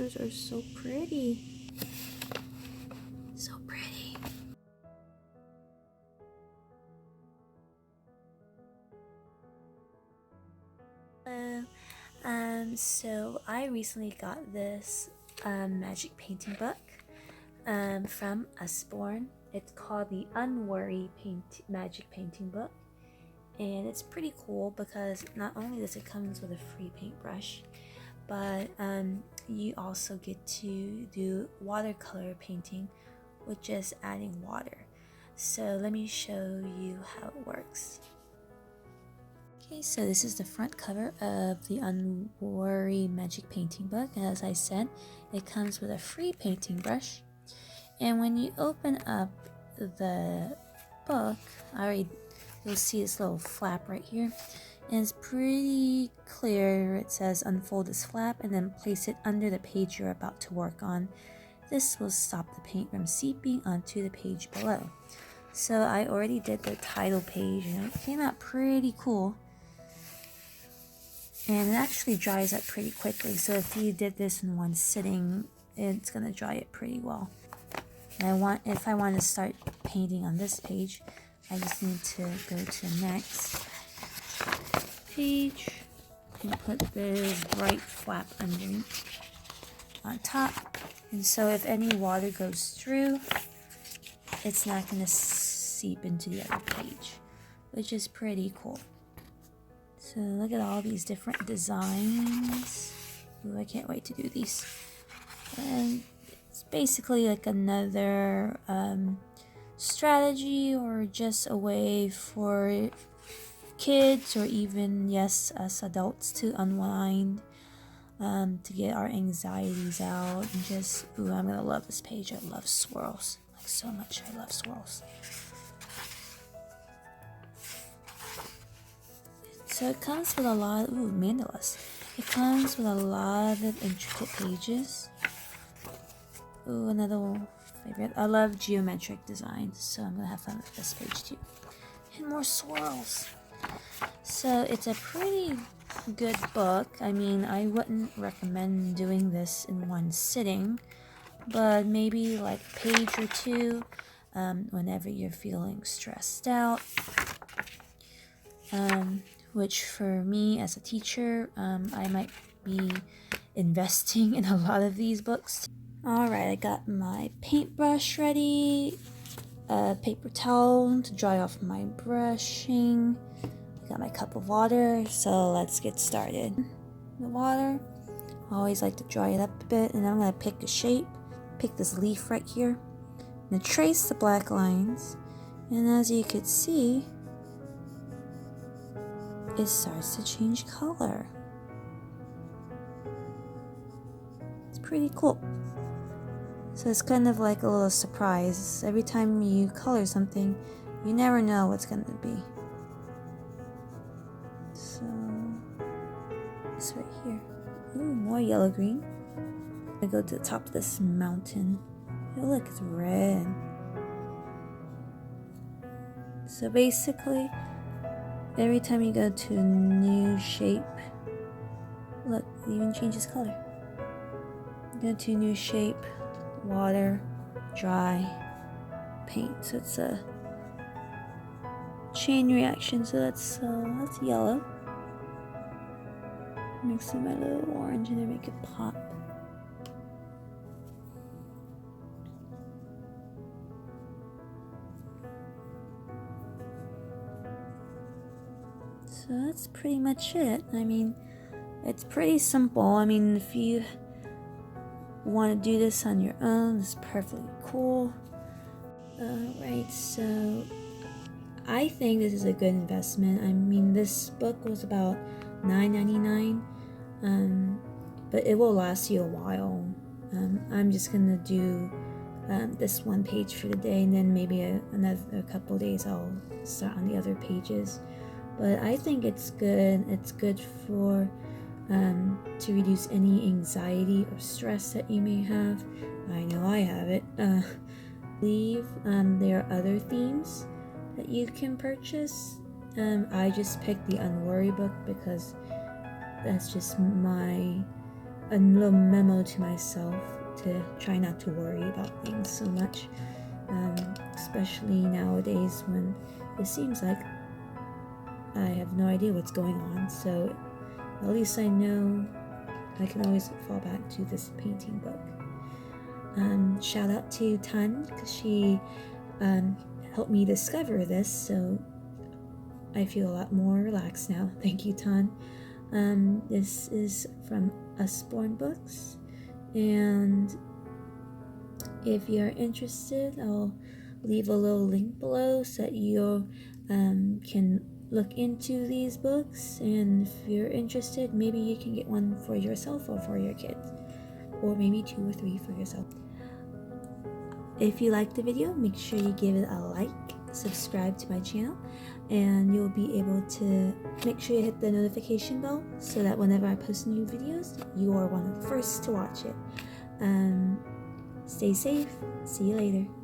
colors are so pretty. So pretty. So I recently got this magic painting book from Usborne. It's called the Unworry Magic Painting Book, and it's pretty cool because not only does it come with a free paintbrush, but you also get to do watercolor painting with just adding water. So let me show you how it works. Okay, so this is the front cover of the Unworry Magic Painting Book. As I said, it comes with a free painting brush. And when you open up the book, you'll see this little flap right here. And it's pretty clear. It says unfold this flap and then place it under the page you're about to work on. This will stop the paint from seeping onto the page below. So I already did the title page and it came out pretty cool. And it actually dries up pretty quickly, so if you did this in one sitting, it's gonna dry it pretty well. And if I want to start painting on this page, I just need to go to the next page and put this bright flap underneath on top. And so if any water goes through, it's not gonna seep into the other page, which is pretty cool. So look at all these different designs. Ooh, I can't wait to do these. And it's basically like another strategy or just a way for kids or even, yes, us adults to unwind, to get our anxieties out and just, ooh, I'm gonna love this page. I love swirls, like so much. I love swirls. So it comes with a lot, mandalas. It comes with a lot of intricate pages. Ooh, another one favorite. I love geometric designs, so I'm gonna have fun with this page too. And more swirls. So it's a pretty good book. I mean, I wouldn't recommend doing this in one sitting, but maybe like a page or two whenever you're feeling stressed out. Which for me as a teacher, I might be investing in a lot of these books. Alright, I got my paintbrush ready, a paper towel to dry off my brushing, I got my cup of water, so let's get started. The water, I always like to dry it up a bit, and I'm going to pick a shape, pick this leaf right here, and trace the black lines, and as you can see, it starts to change color. It's pretty cool. So it's kind of like a little surprise. Every time you color something, you never know what's going to be. So, this right here. Ooh, more yellow green. I go to the top of this mountain. Oh, look, it's red. So basically, every time you go to a new shape, look, it even changes color. Go to a new shape, water, dry, paint. So it's a chain reaction. So that's yellow. Mix in my little orange and then make it pop. So that's pretty much it. I mean, it's pretty simple. I mean, if you want to do this on your own, it's perfectly cool. Alright, so I think this is a good investment. I mean, this book was about $9.99, but it will last you a while. I'm just gonna do this one page for the day, and then maybe another couple days I'll start on the other pages. But I think it's good. It's good for to reduce any anxiety or stress that you may have. I know I have it. I believe there are other themes that you can purchase. I just picked the Unworry book because that's just my a little memo to myself to try not to worry about things so much, especially nowadays when it seems like I have no idea what's going on. So at least I know I can always fall back to this painting book. Shout out to Tran, because she helped me discover this, so I feel a lot more relaxed now. Thank you, Tran. This is from Usborne books, and if you're interested, I'll leave a little link below so that you can look into these books, and if you're interested, maybe you can get one for yourself or for your kids, or maybe 2 or 3 for yourself. If you liked the video, make sure you give it a like, subscribe to my channel, and you'll be able to make sure you hit the notification bell so that whenever I post new videos, you are one of the first to watch it. Stay safe. See you later.